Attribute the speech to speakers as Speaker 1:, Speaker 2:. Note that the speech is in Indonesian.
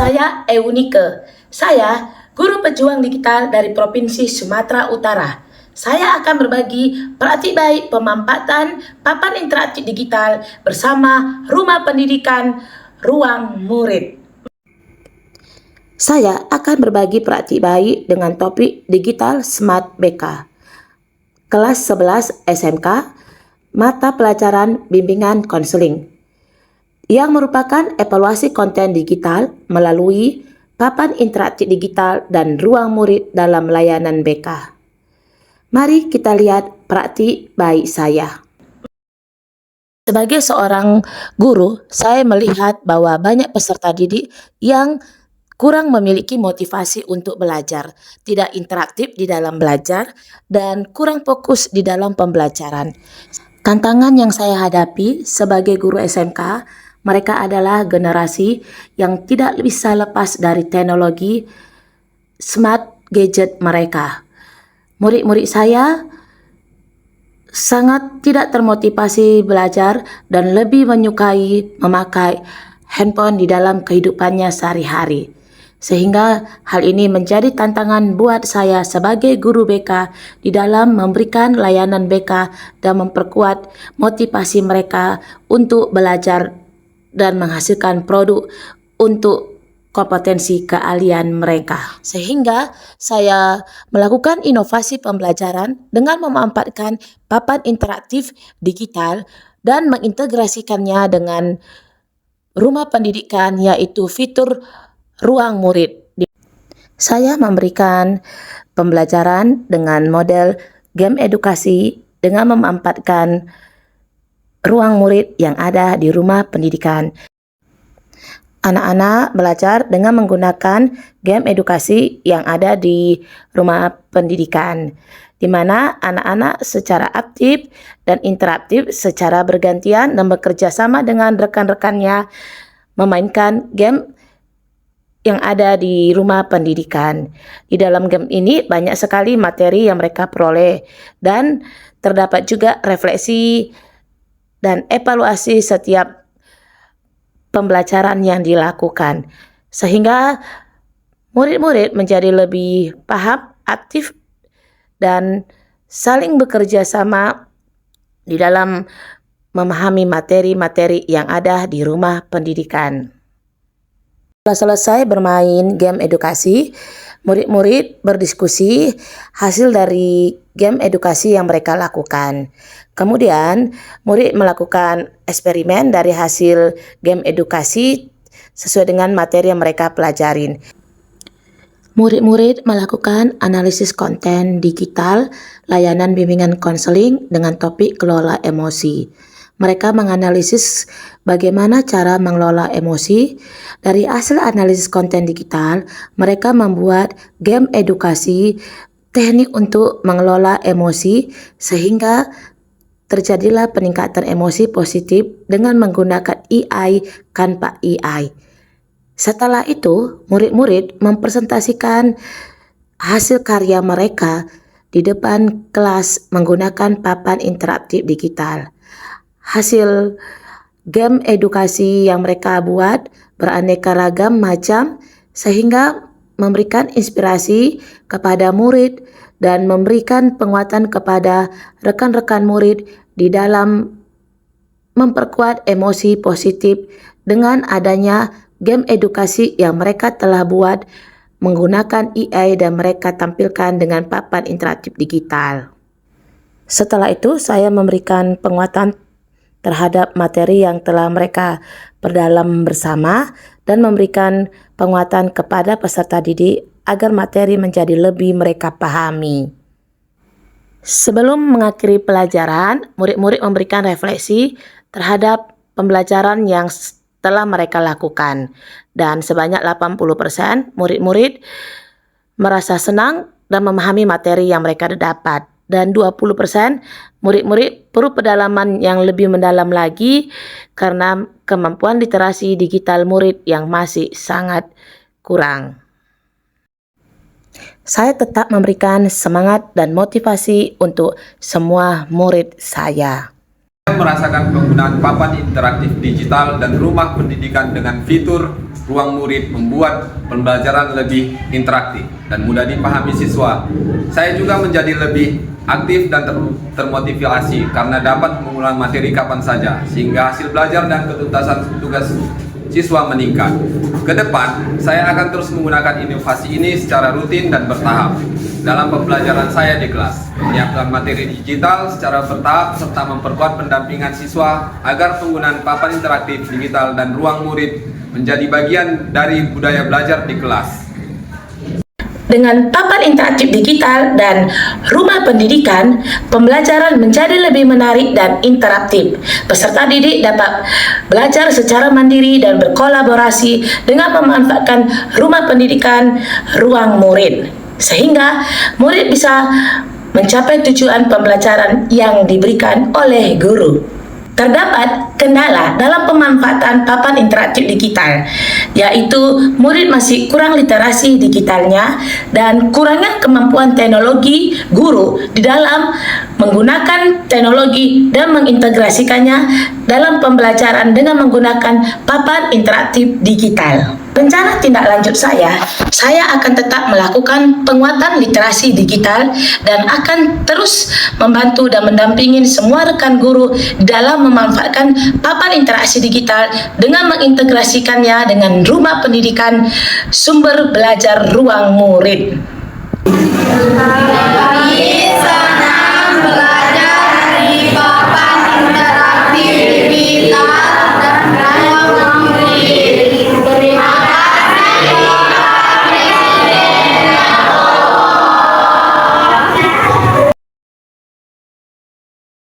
Speaker 1: Saya Eunike. Saya guru pejuang digital dari Provinsi Sumatera Utara. Saya akan berbagi praktik baik pemanfaatan papan interaktif digital bersama Rumah Pendidikan Ruang Murid. Saya akan berbagi praktik baik dengan topik Digital Smart BK. Kelas 11 SMK, mata pelajaran bimbingan konseling, yang merupakan evaluasi konten digital melalui papan interaktif digital dan ruang murid dalam layanan BK. Mari kita lihat praktik baik saya. Sebagai seorang guru, saya melihat bahwa banyak peserta didik yang kurang memiliki motivasi untuk belajar, tidak interaktif di dalam belajar, dan kurang fokus di dalam pembelajaran. Tantangan yang saya hadapi sebagai guru SMK, mereka adalah generasi yang tidak bisa lepas dari teknologi smart gadget mereka. Murid-murid saya sangat tidak termotivasi belajar dan lebih menyukai memakai handphone di dalam kehidupannya sehari-hari. Sehingga hal ini menjadi tantangan buat saya sebagai guru BK di dalam memberikan layanan BK dan memperkuat motivasi mereka untuk belajar dan menghasilkan produk untuk kompetensi keahlian mereka. Sehingga saya melakukan inovasi pembelajaran dengan memanfaatkan papan interaktif digital dan mengintegrasikannya dengan rumah pendidikan, yaitu fitur ruang murid. Saya memberikan pembelajaran dengan model game edukasi dengan memanfaatkan ruang murid yang ada di rumah pendidikan. Anak-anak belajar dengan menggunakan game edukasi yang ada di rumah pendidikan, di mana anak-anak secara aktif dan interaktif secara bergantian dan bekerja sama dengan rekan-rekannya memainkan game yang ada di rumah pendidikan. Di dalam game ini banyak sekali materi yang mereka peroleh dan terdapat juga refleksi dan evaluasi setiap pembelajaran yang dilakukan, sehingga murid-murid menjadi lebih paham, aktif, dan saling bekerja sama di dalam memahami materi-materi yang ada di rumah pendidikan. Setelah selesai bermain game edukasi, murid-murid berdiskusi hasil dari game edukasi yang mereka lakukan. Kemudian, murid melakukan eksperimen dari hasil game edukasi sesuai dengan materi yang mereka pelajarin. Murid-murid melakukan analisis konten digital layanan bimbingan konseling dengan topik kelola emosi. Mereka menganalisis bagaimana cara mengelola emosi. Dari hasil analisis konten digital, mereka membuat game edukasi teknik untuk mengelola emosi sehingga terjadilah peningkatan emosi positif dengan menggunakan AI Canva AI. Setelah itu, murid-murid mempresentasikan hasil karya mereka di depan kelas menggunakan papan interaktif digital. Hasil game edukasi yang mereka buat beraneka ragam macam sehingga memberikan inspirasi kepada murid dan memberikan penguatan kepada rekan-rekan murid di dalam memperkuat emosi positif dengan adanya game edukasi yang mereka telah buat menggunakan AI dan mereka tampilkan dengan papan interaktif digital. Setelah itu, saya memberikan penguatan terhadap materi yang telah mereka perdalam bersama dan memberikan penguatan kepada peserta didik agar materi menjadi lebih mereka pahami. Sebelum mengakhiri pelajaran, murid-murid memberikan refleksi terhadap pembelajaran yang telah mereka lakukan, dan sebanyak 80% murid-murid merasa senang dan memahami materi yang mereka dapat. Dan 20% murid-murid perlu pendalaman yang lebih mendalam lagi karena kemampuan literasi digital murid yang masih sangat kurang. Saya tetap memberikan semangat dan motivasi untuk semua murid saya.
Speaker 2: merasakan penggunaan papan interaktif digital dan rumah pendidikan dengan fitur ruang murid membuat pembelajaran lebih interaktif dan mudah dipahami siswa. Saya juga menjadi lebih aktif dan termotivasi karena dapat mengulang materi kapan saja, sehingga hasil belajar dan ketuntasan tugas siswa meningkat. Ke depan, saya akan terus menggunakan inovasi ini secara rutin dan bertahap dalam pembelajaran saya di kelas, menyiapkan materi digital secara bertahap serta memperkuat pendampingan siswa agar penggunaan papan interaktif digital dan ruang murid menjadi bagian dari budaya belajar di kelas.
Speaker 1: Dengan papan interaktif digital dan rumah pendidikan, pembelajaran menjadi lebih menarik dan interaktif. Peserta didik dapat belajar secara mandiri dan berkolaborasi dengan memanfaatkan rumah pendidikan, ruang murid, sehingga murid bisa mencapai tujuan pembelajaran yang diberikan oleh guru. Terdapat kendala dalam pemanfaatan papan interaktif digital, yaitu murid masih kurang literasi digitalnya dan kurangnya kemampuan teknologi guru di dalam menggunakan teknologi dan mengintegrasikannya dalam pembelajaran dengan menggunakan papan interaktif digital. Rencana tindak lanjut saya akan tetap melakukan penguatan literasi digital dan akan terus membantu dan mendampingi semua rekan guru dalam memanfaatkan papan interaksi digital dengan mengintegrasikannya dengan rumah pendidikan sumber belajar ruang murid.